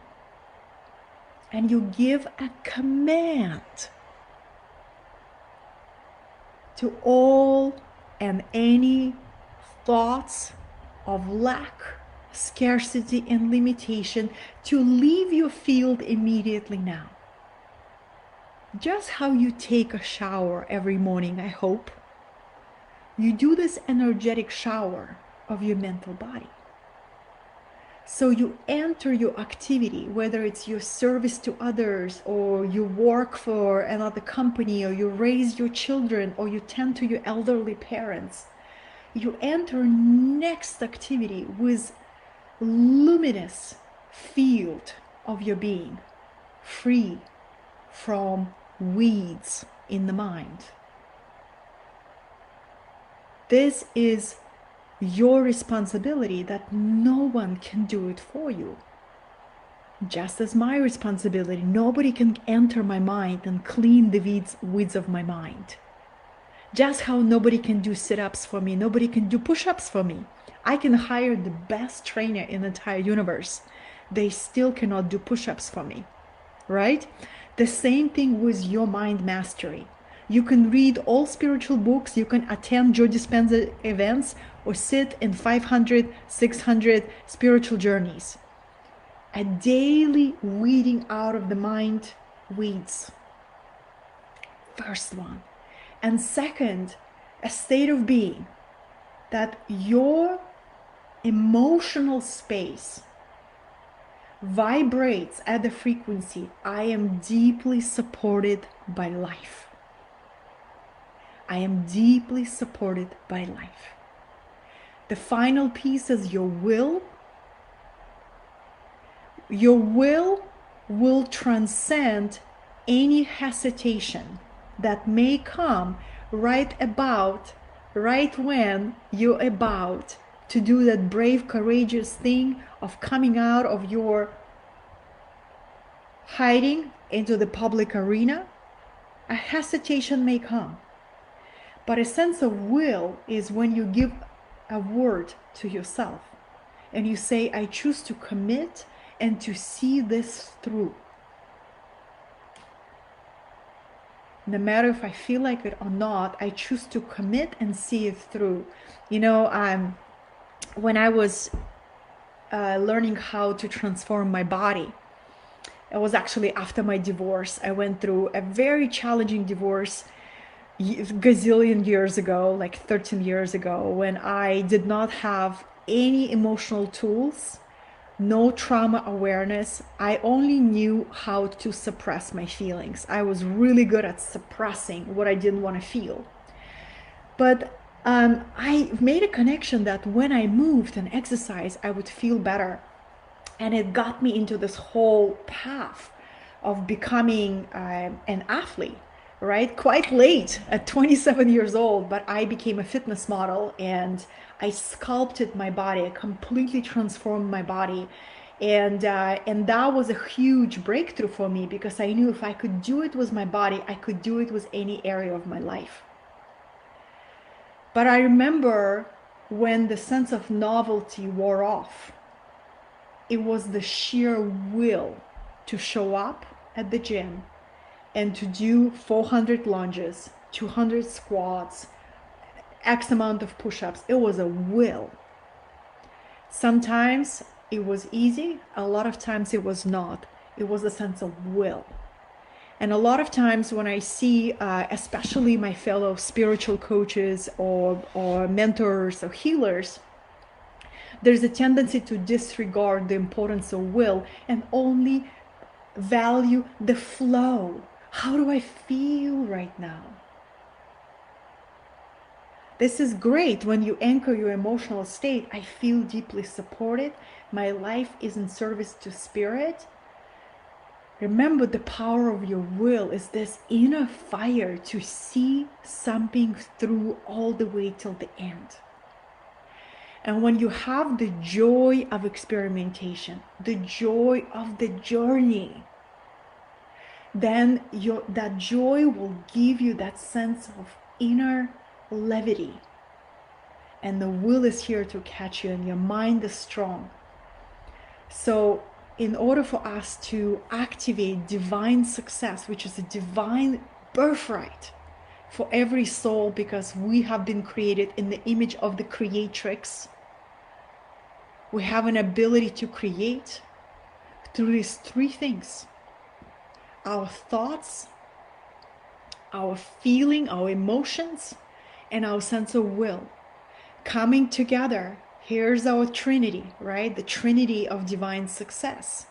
and you give a command to all and any thoughts of lack, scarcity, and limitation to leave your field immediately now. Just how you take a shower every morning, I hope. You do this energetic shower of your mental body. So you enter your activity, whether it's your service to others, or you work for another company, or you raise your children, or you tend to your elderly parents. You enter next activity with luminous field of your being, free from weeds in the mind. This is your responsibility, that no one can do it for you. Just as my responsibility, nobody can enter my mind and clean the weeds of my mind. Just how nobody can do sit-ups for me, nobody can do push-ups for me. I can hire the best trainer in the entire universe. They still cannot do push-ups for me, right? The same thing with your mind mastery. You can read all spiritual books, you can attend Joe Dispenza events, or sit in 500, 600 spiritual journeys. A daily weeding out of the mind weeds. First one. And second, a state of being that your emotional space vibrates at the frequency, I am deeply supported by life. I am deeply supported by life. The final piece is your will. Your will transcend any hesitation that may come right when you're about to do that brave, courageous thing of coming out of your hiding into the public arena. A hesitation may come. But a sense of will is when you give a word to yourself and you say, I choose to commit and to see this through. No matter if I feel like it or not, I choose to commit and see it through. You know, when I was learning how to transform my body, it was actually after my divorce. I went through a very challenging divorce gazillion years ago, like 13 years ago, when I did not have any emotional tools, no trauma awareness. I only knew how to suppress my feelings. I was really good at suppressing what I didn't want to feel. But I made a connection that when I moved and exercised, I would feel better. And it got me into this whole path of becoming an athlete. Right? Quite late at 27 years old, but I became a fitness model and I sculpted my body. I completely transformed my body. And that was a huge breakthrough for me, because I knew if I could do it with my body, I could do it with any area of my life. But I remember when the sense of novelty wore off, it was the sheer will to show up at the gym and to do 400 lunges, 200 squats, X amount of push-ups. It was a will. Sometimes it was easy, a lot of times it was not. It was a sense of will. And a lot of times when I see, especially my fellow spiritual coaches or mentors or healers, there's a tendency to disregard the importance of will and only value the flow. How do I feel right now? This is great when you anchor your emotional state. I feel deeply supported. My life is in service to spirit. Remember, the power of your will is this inner fire to see something through all the way till the end. And when you have the joy of experimentation, the joy of the journey, then that joy will give you that sense of inner levity. And the will is here to catch you, and your mind is strong. So in order for us to activate divine success, which is a divine birthright, for every soul, because we have been created in the image of the creatrix. We have an ability to create through these three things: our thoughts, our feeling, our emotions, and our sense of will coming together. Here's our trinity, right? The trinity of divine success.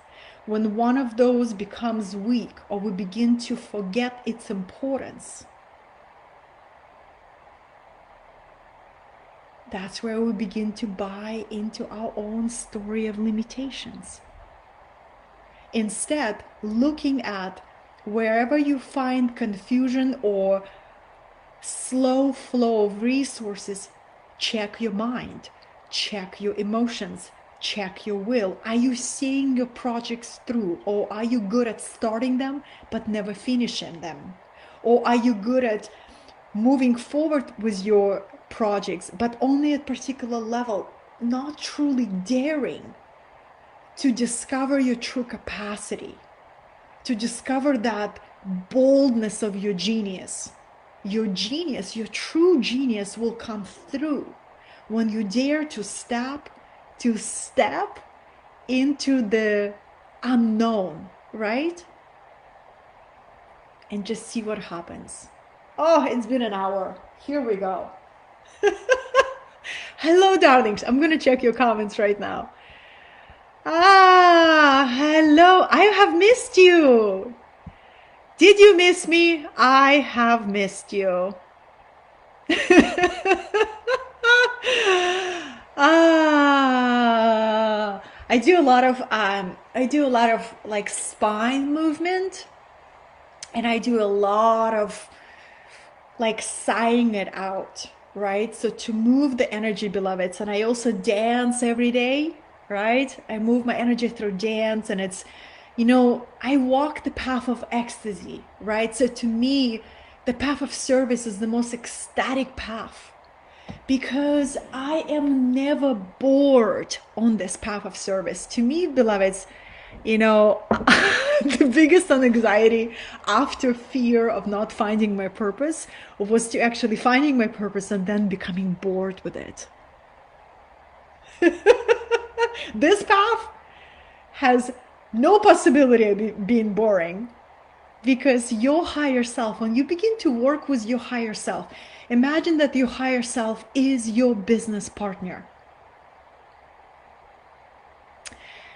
When one of those becomes weak, or we begin to forget its importance, that's where we begin to buy into our own story of limitations. Instead, looking at wherever you find confusion or slow flow of resources, check your mind, check your emotions, check your will. Are you seeing your projects through, or are you good at starting them but never finishing them? Or are you good at moving forward with your projects but only at a particular level, not truly daring to discover your true capacity, to discover that boldness of your genius? Your genius, your true genius, will come through when you dare to step into the unknown, right? And just see what happens. Oh, it's been an hour. Here we go. Hello, darlings. I'm going to check your comments right now. Ah, hello. I have missed you. Did you miss me? I have missed you. I do a lot of like spine movement, and I do a lot of like sighing it out, right? So to move the energy, beloveds. And I also dance every day, right? I move my energy through dance, and it's, I walk the path of ecstasy, right? So to me, the path of service is the most ecstatic path, because I am never bored on this path of service. To me, beloveds, the biggest anxiety after fear of not finding my purpose was to actually finding my purpose and then becoming bored with it. This path has no possibility of being boring, because your higher self, when you begin to work with your higher self, imagine that your higher self is your business partner.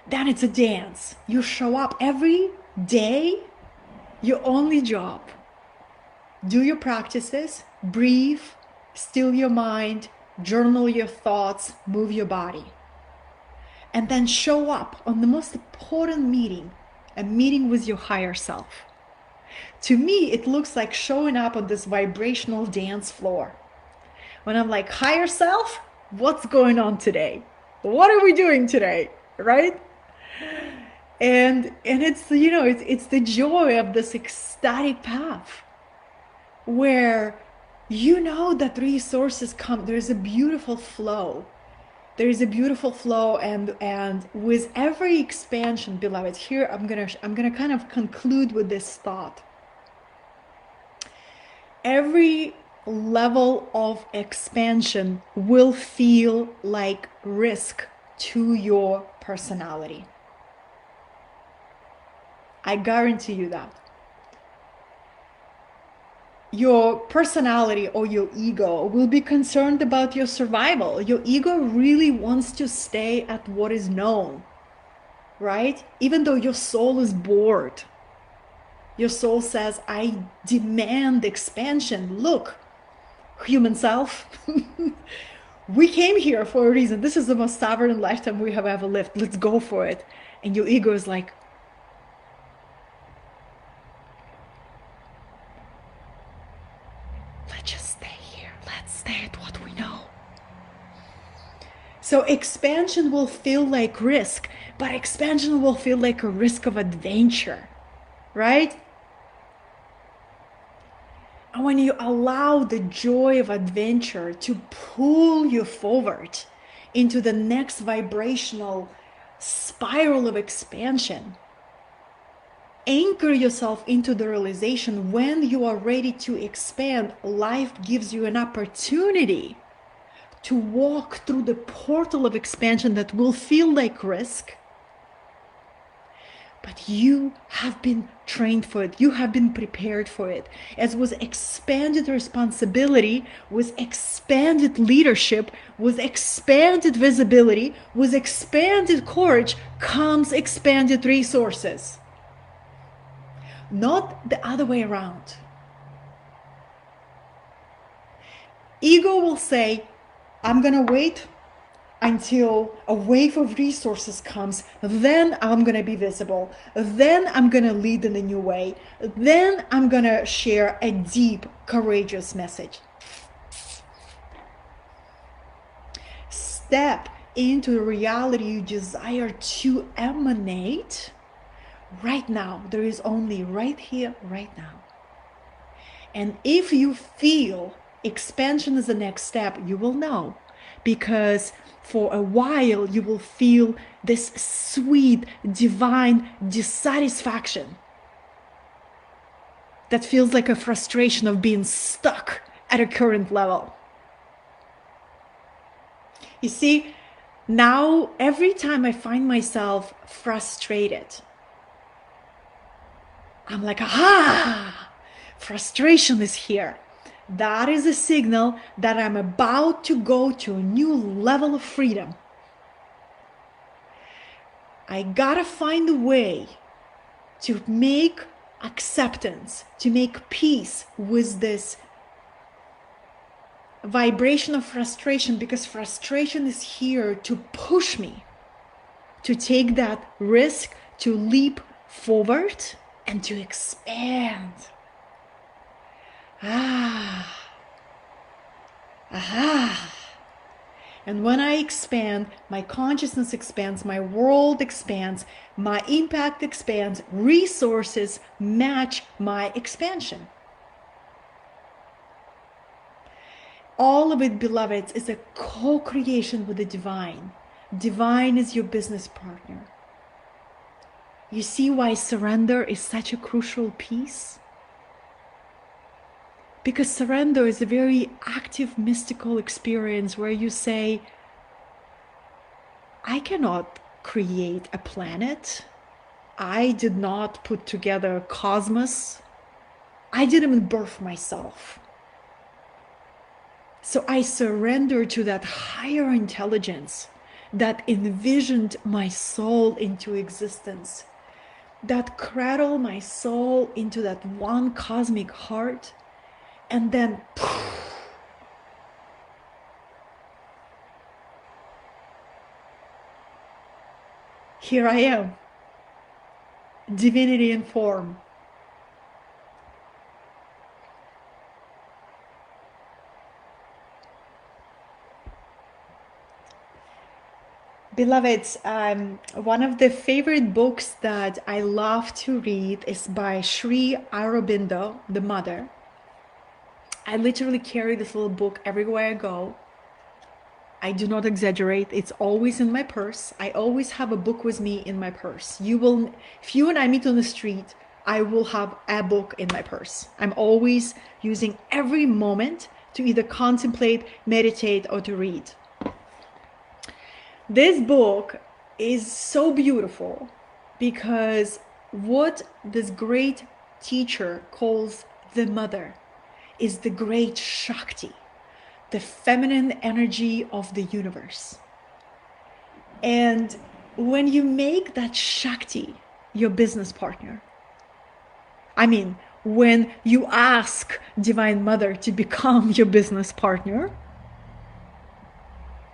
Then it's a dance. You show up every day, your only job. Do your practices, breathe, still your mind, journal your thoughts, move your body. And then show up on the most important meeting, a meeting with your higher self. To me, it looks like showing up on this vibrational dance floor. When I'm like, higher self, what's going on today? What are we doing today? Right? And it's, it's the joy of this ecstatic path where that resources come. There's a beautiful flow. There is a beautiful flow, and with every expansion, beloved, here I'm gonna kind of conclude with this thought. Every level of expansion will feel like risk to your personality. I guarantee you that. Your personality or your ego will be concerned about your survival. Your ego really wants to stay at what is known, right? Even though your soul is bored. Your soul says, I demand expansion. Look, human self, we came here for a reason. This is the most sovereign lifetime we have ever lived. Let's go for it. And your ego is like, let's just stay here. Let's stay at what we know. So expansion will feel like risk, but expansion will feel like a risk of adventure, right? And when you allow the joy of adventure to pull you forward into the next vibrational spiral of expansion, Anchor yourself into the realization when you are ready to expand, life gives you an opportunity to walk through the portal of expansion that will feel like risk. But you have been trained for it. You have been prepared for it. As with expanded responsibility, with expanded leadership, with expanded visibility, with expanded courage comes expanded resources. Not the other way around. Ego will say, I'm going to wait until a wave of resources comes, then I'm going to be visible, then I'm going to lead in a new way, then I'm going to share a deep, courageous message. Step into the reality you desire to emanate right now. There is only right here, right now. And if you feel expansion is the next step, you will know, because for a while you will feel this sweet, divine dissatisfaction that feels like a frustration of being stuck at a current level. You see, now every time I find myself frustrated, I'm like, aha, frustration is here. That is a signal that I'm about to go to a new level of freedom. I gotta find a way to make acceptance, to make peace with this vibration of frustration, because frustration is here to push me to take that risk, to leap forward and to expand. And when I expand, my consciousness expands, my world expands, my impact expands, resources match my expansion. All of it, beloveds, is a co-creation with the divine. Divine is your business partner. You see why surrender is such a crucial piece? Because surrender is a very active, mystical experience where you say, I cannot create a planet. I did not put together a cosmos. I didn't even birth myself. So I surrender to that higher intelligence that envisioned my soul into existence, that cradled my soul into that one cosmic heart, and then here I am, divinity in form. Beloveds, one of the favorite books that I love to read is by Sri Aurobindo, the mother. I literally carry this little book everywhere I go. I do not exaggerate. It's always in my purse. I always have a book with me in my purse. If you and I meet on the street, I will have a book in my purse. I'm always using every moment to either contemplate, meditate, or to read. This book is so beautiful because what this great teacher calls the mother is the great Shakti, the feminine energy of the universe. And when you make that Shakti your business partner, when you ask Divine Mother to become your business partner,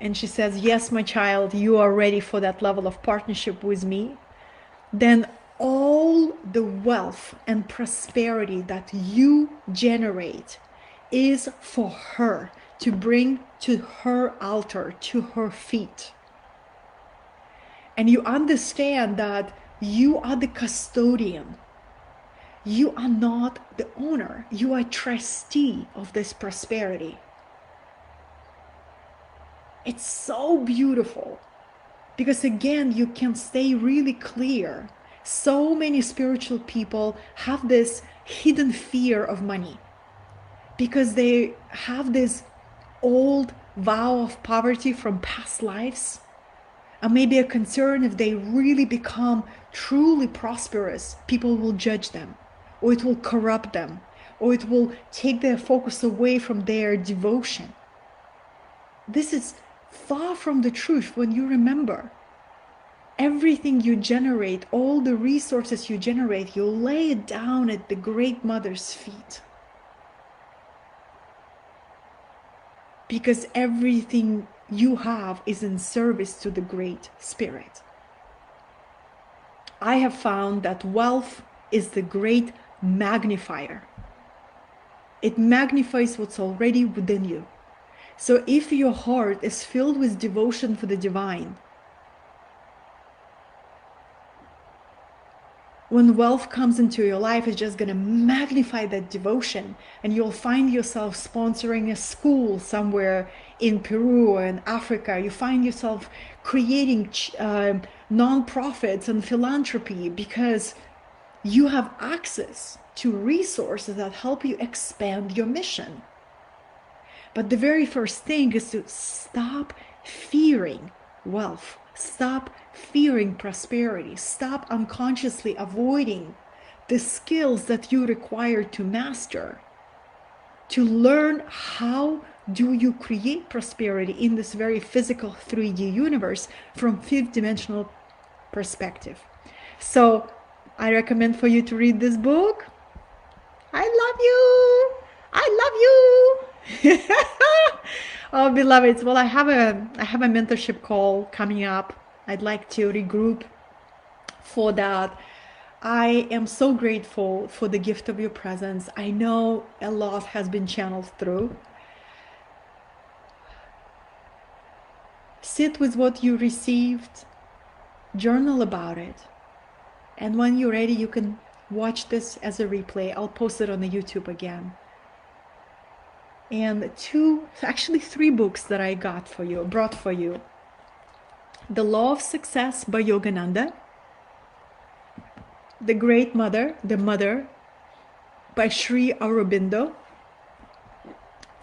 and she says, yes, my child, you are ready for that level of partnership with me, then all the wealth and prosperity that you generate is for her to bring to her altar, to her feet. And you understand that you are the custodian. You are not the owner. You are a trustee of this prosperity. It's so beautiful because, again, you can stay really clear, So many spiritual people have this hidden fear of money because they have this old vow of poverty from past lives, and maybe a concern if they really become truly prosperous, people will judge them, or it will corrupt them, or it will take their focus away from their devotion. This is far from the truth when you remember everything you generate, all the resources you generate, you lay it down at the Great Mother's feet. Because everything you have is in service to the Great Spirit. I have found that wealth is the great magnifier. It magnifies what's already within you. So if your heart is filled with devotion for the divine, when wealth comes into your life, it's just going to magnify that devotion, and you'll find yourself sponsoring a school somewhere in Peru or in Africa. You find yourself creating non-profits and philanthropy because you have access to resources that help you expand your mission. But the very first thing is to stop fearing wealth. Stop fearing prosperity. Stop unconsciously avoiding the skills that you require to master, to learn how do you create prosperity in this very physical 3D universe from fifth dimensional perspective. So I recommend for you to read this book. I love you. I love you. Oh, beloveds. Well, I have a mentorship call coming up. I'd like to regroup for that. I am so grateful for the gift of your presence. I know a lot has been channeled through. Sit with what you received, journal about it, and when you're ready, you can watch this as a replay. I'll post it on the YouTube again. And actually three books that I brought for you. The Law of Success by Yogananda, The Great Mother, The Mother by Sri Aurobindo,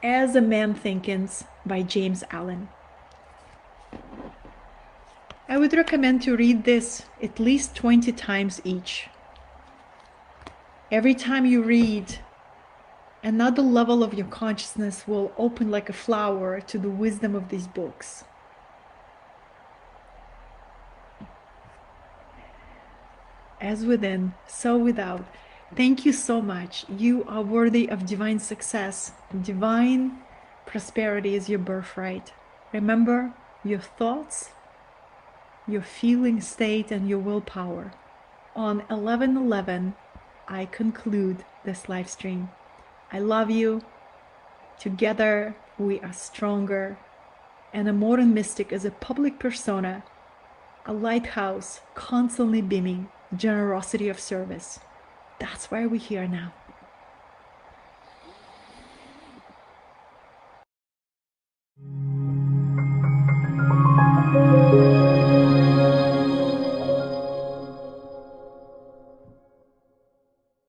As a Man Thinketh by James Allen. I would recommend to read this at least 20 times each. Every time you read, another level of your consciousness will open like a flower to the wisdom of these books. As within, so without. Thank you so much. You are worthy of divine success. Divine prosperity is your birthright. Remember your thoughts, your feeling state, and your willpower. On 11/11, I conclude this live stream. I love you. Together we are stronger. And a modern mystic is a public persona, a lighthouse constantly beaming generosity of service. That's why we're here now.